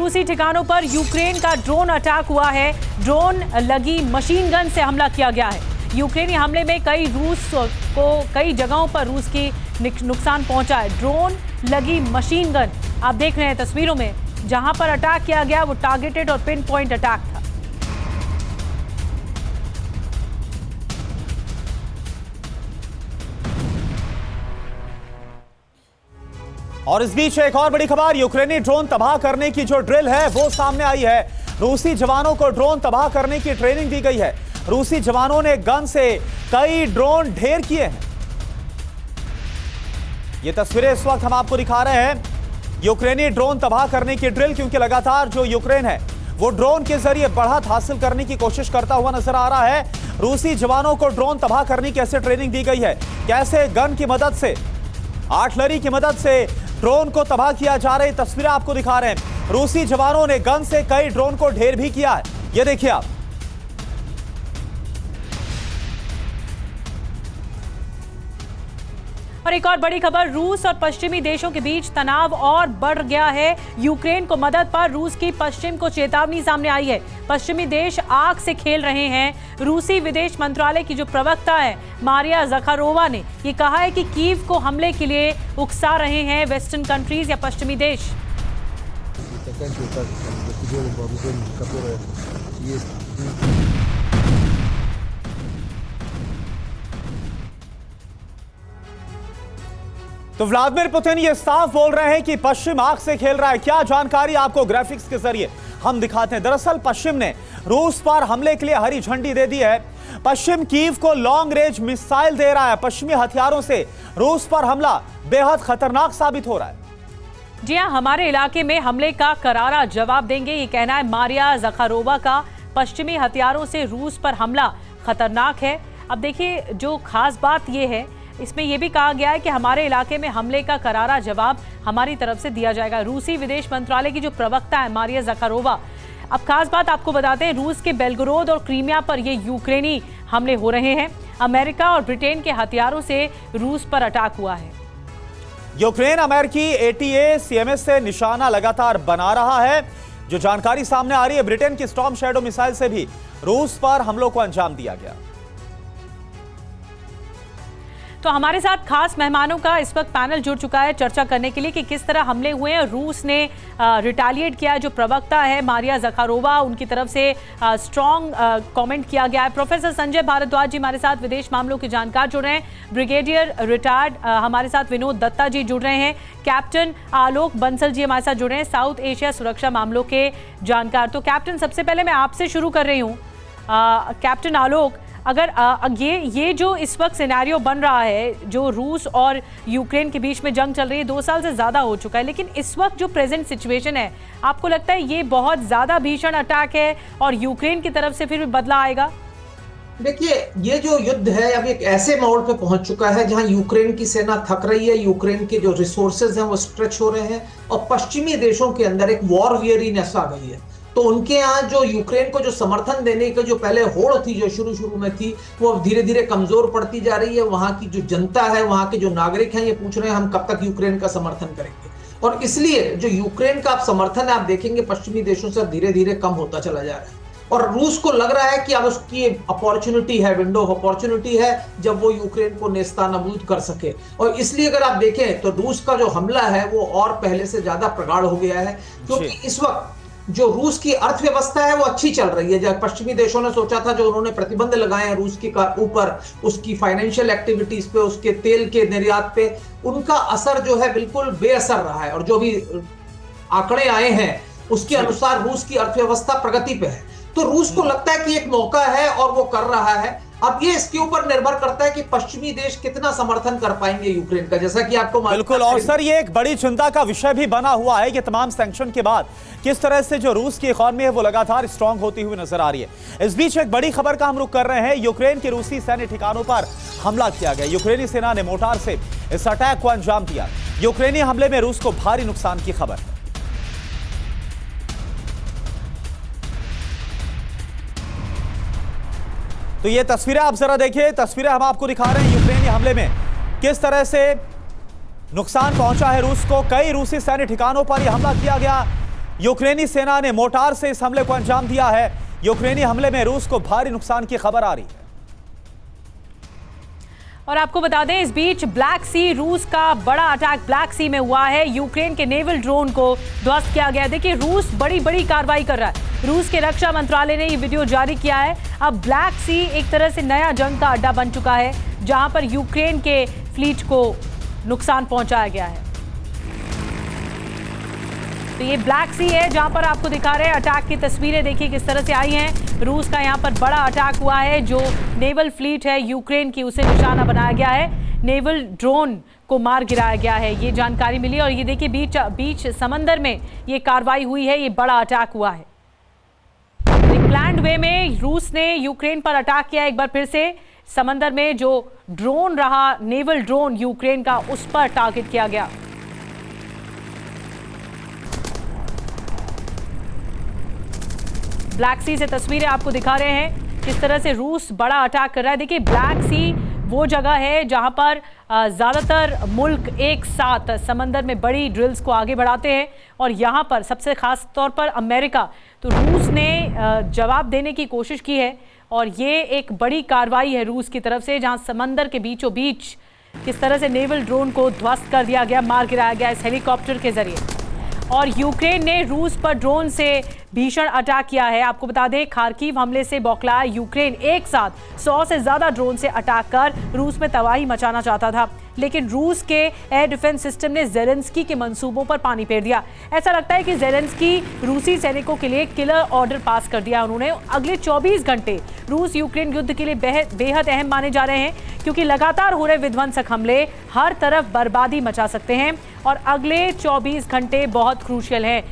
रूसी ठिकानों पर यूक्रेन का ड्रोन अटैक हुआ है। ड्रोन लगी मशीन गन से हमला किया गया है। यूक्रेनी हमले में कई जगहों पर रूस की नुकसान पहुंचा है। ड्रोन लगी मशीन गन आप देख रहे हैं तस्वीरों में, जहां पर अटैक किया गया वो टारगेटेड और पिन पॉइंट अटैक था। और इस बीच एक और बड़ी खबर, यूक्रेनी ड्रोन तबाह करने की जो ड्रिल है वो सामने आई है। रूसी जवानों को ड्रोन तबाह करने की ट्रेनिंग दी गई है। रूसी जवानों ने गन से कई ड्रोन ढेर किए हैं। ये तस्वीरें इस वक्त हम आपको दिखा रहे हैं, यूक्रेनी ड्रोन तबाह करने की ड्रिल, क्योंकि लगातार जो यूक्रेन है वो ड्रोन के जरिए बढ़त हासिल करने की कोशिश करता हुआ नजर आ रहा है। रूसी जवानों को ड्रोन तबाह करने की कैसे ट्रेनिंग दी गई है, कैसे गन की मदद से, आर्टिलरी की मदद से ड्रोन को तबाह किया जा रहा है, तस्वीरें आपको दिखा रहे हैं। रूसी जवानों ने गन से कई ड्रोन को ढेर भी किया है, ये देखिए आप। और एक और बड़ी खबर, रूस और पश्चिमी देशों के बीच तनाव और बढ़ गया है। यूक्रेन को मदद पर रूस की पश्चिम को चेतावनी सामने आई है। पश्चिमी देश आग से खेल रहे हैं। रूसी विदेश मंत्रालय की जो प्रवक्ता है मारिया ज़खारोवा ने ये कहा है कि कीव को हमले के लिए उकसा रहे हैं वेस्टर्न कंट्रीज या पश्चिमी देश। तो व्लादिमीर पुतिन ये साफ बोल रहे हैं कि पश्चिम आग से खेल रहा है। क्या जानकारी आपको ग्राफिक्स के जरिए हम दिखाते हैं। दरअसल पश्चिम ने रूस पर हमले के लिए हरी झंडी दे दी है। पश्चिम कीव को लॉन्ग रेंज मिसाइल दे रहा है। पश्चिमी हथियारों से रूस पर हमला बेहद खतरनाक साबित हो रहा है। जी हां, हमारे इलाके में हमले का करारा जवाब देंगे, ये कहना है मारिया ज़खारोवा का। पश्चिमी हथियारों से रूस पर हमला खतरनाक है। अब देखिए, जो खास बात यह है, इसमें यह भी कहा गया है कि हमारे इलाके में हमले का करारा जवाब हमारी तरफ से दिया जाएगा। रूसी विदेश मंत्रालय की जो प्रवक्ता है मारिया ज़खारोवा। अब खास बात आपको बताते हैं, रूस के बेलगोरोद और क्रीमिया पर ये यूक्रेनी हमले हो रहे हैं। अमेरिका और ब्रिटेन के हथियारों से रूस पर अटैक हुआ है। यूक्रेन अमेरिकी ATACMS से निशाना लगातार बना रहा है। जो जानकारी सामने आ रही है, ब्रिटेन की स्टॉर्म शैडो मिसाइल से भी रूस पर हमलों को अंजाम दिया गया। तो हमारे साथ खास मेहमानों का इस वक्त पैनल जुड़ चुका है चर्चा करने के लिए कि किस तरह हमले हुए हैं। रूस ने रिटेलिएट किया है। जो प्रवक्ता है मारिया ज़खारोवा, उनकी तरफ से स्ट्रॉन्ग कमेंट किया गया है। प्रोफेसर संजय भारद्वाज जी हमारे साथ विदेश मामलों के जानकार जुड़ रहे हैं। ब्रिगेडियर रिटायर्ड हमारे साथ विनोद दत्ता जी जुड़ रहे हैं। कैप्टन आलोक बंसल जी हमारे साथ जुड़ रहे हैं, साउथ एशिया सुरक्षा मामलों के जानकार। तो कैप्टन, सबसे पहले मैं आपसे शुरू कर रही हूँ। कैप्टन आलोक, अगर ये जो इस वक्त सिनेरियो बन रहा है, जो रूस और यूक्रेन के बीच में जंग चल रही है, 2 साल से ज़्यादा हो चुका है, लेकिन इस वक्त जो प्रेजेंट सिचुएशन है, आपको लगता है ये बहुत ज़्यादा भीषण अटैक है और यूक्रेन की तरफ से फिर भी बदला आएगा? देखिए, ये जो युद्ध है अब एक ऐसे मोड़ पे पहुंच चुका है जहां यूक्रेन की सेना थक रही है, यूक्रेन के जो रिसोर्सेज हैं वो स्ट्रेच हो रहे हैं और पश्चिमी देशों के अंदर एक वॉर वियरीनेस आ गई है। तो उनके यहाँ जो यूक्रेन को जो समर्थन देने की जो पहले होड़ थी, जो शुरू में थी, वो धीरे धीरे कमजोर पड़ती जा रही है। वहां की जो जनता है, वहां के जो नागरिक हैं, ये पूछ रहे हैं हम कब तक यूक्रेन का समर्थन करेंगे। और इसलिए जो यूक्रेन का आप समर्थन है, आप देखेंगे पश्चिमी देशों से धीरे धीरे कम होता चला जा रहा है। और रूस को लग रहा है कि अब उसकी अपॉर्चुनिटी है, विंडो ऑफ अपॉर्चुनिटी है, जब वो यूक्रेन को नेस्तनाबूद कर सके। और इसलिए अगर आप देखें तो रूस का जो हमला है वो और पहले से ज्यादा प्रगाढ़ हो गया है, क्योंकि इस वक्त जो रूस की अर्थव्यवस्था है वो अच्छी चल रही है। जब पश्चिमी देशों ने सोचा था, जो उन्होंने प्रतिबंध लगाए हैं रूस के ऊपर, उसकी फाइनेंशियल एक्टिविटीज पे, उसके तेल के निर्यात पे, उनका असर जो है बिल्कुल बेअसर रहा है। और जो भी आंकड़े आए हैं उसके अनुसार रूस की अर्थव्यवस्था प्रगति पे है। तो रूस को लगता है कि एक मौका है और वो कर रहा है। अब ये इसके ऊपर निर्भर करता है कि पश्चिमी देश कितना समर्थन कर पाएंगे यूक्रेन का, जैसा कि आपको बिल्कुल। और सर, ये एक बड़ी चिंता का विषय भी बना हुआ है कि तमाम सैंक्शन के बाद किस तरह से जो रूस की इकोनॉमी है वो लगातार स्ट्रांग होती हुई नजर आ रही है। इस बीच एक बड़ी खबर का हम रुख कर रहे हैं। यूक्रेन के रूसी सैन्य ठिकानों पर हमला किया गया। यूक्रेनी सेना ने मोर्टार से इस अटैक को अंजाम दिया। यूक्रेनी हमले में रूस को भारी नुकसान की खबर है। तो ये तस्वीरें आप जरा देखिए, तस्वीरें हम आपको दिखा रहे हैं यूक्रेनी हमले में किस तरह से नुकसान पहुंचा है रूस को। कई रूसी सैन्य ठिकानों पर यह हमला किया गया। यूक्रेनी सेना ने मोर्टार से इस हमले को अंजाम दिया है। यूक्रेनी हमले में रूस को भारी नुकसान की खबर आ रही है। और आपको बता दें, इस बीच ब्लैक सी, रूस का बड़ा अटैक ब्लैक सी में हुआ है। यूक्रेन के नेवल ड्रोन को ध्वस्त किया गया। देखिए, रूस बड़ी कार्रवाई कर रहा है। रूस के रक्षा मंत्रालय ने ये वीडियो जारी किया है। अब ब्लैक सी एक तरह से नया जंग का अड्डा बन चुका है, जहां पर यूक्रेन के फ्लीट को नुकसान पहुंचाया गया है। तो ये ब्लैक सी है, जहां पर आपको दिखा रहे हैं अटैक की तस्वीरें। देखिए किस तरह से आई हैं। रूस का यहां पर बड़ा अटैक हुआ है। जो नेवल फ्लीट है यूक्रेन की, उसे निशाना बनाया गया है। नेवल ड्रोन को मार गिराया गया है, ये जानकारी मिली। और ये देखिए बीच समंदर में ये कार्रवाई हुई है। ये बड़ा अटैक हुआ है। प्लान्ड वे में रूस ने यूक्रेन पर अटैक किया एक बार फिर से। समंदर में जो ड्रोन रहा, नेवल ड्रोन यूक्रेन का, उस पर टारगेट किया गया। ब्लैक सी से तस्वीरें आपको दिखा रहे हैं किस तरह से रूस बड़ा अटैक कर रहा है। देखिए, ब्लैक सी वो जगह है जहां पर ज़्यादातर मुल्क एक साथ समंदर में बड़ी ड्रिल्स को आगे बढ़ाते हैं। और यहां पर सबसे खास तौर पर अमेरिका, तो रूस ने जवाब देने की कोशिश की है। और ये एक बड़ी कार्रवाई है रूस की तरफ से, जहां समंदर के बीचों बीच किस तरह से नेवल ड्रोन को ध्वस्त कर दिया गया, मार गिराया गया इस हेलीकॉप्टर के जरिए। और यूक्रेन ने रूस पर ड्रोन से भीषण अटैक किया है। आपको बता दें, खार्किव हमले से बौखलाया यूक्रेन एक साथ 100 से ज्यादा ड्रोन से अटैक कर रूस में तबाही मचाना चाहता था। लेकिन रूस के एयर डिफेंस सिस्टम ने ज़ेलेंस्की के मंसूबों पर पानी फेर दिया। ऐसा लगता है कि ज़ेलेंस्की रूसी सैनिकों के लिए किलर ऑर्डर पास कर दिया उन्होंने। अगले 24 घंटे रूस यूक्रेन युद्ध के लिए बेहद अहम माने जा रहे हैं, क्योंकि लगातार हो रहे विध्वंसक हमले हर तरफ बर्बादी मचा सकते हैं। और अगले 24 घंटे बहुत क्रूशियल हैं।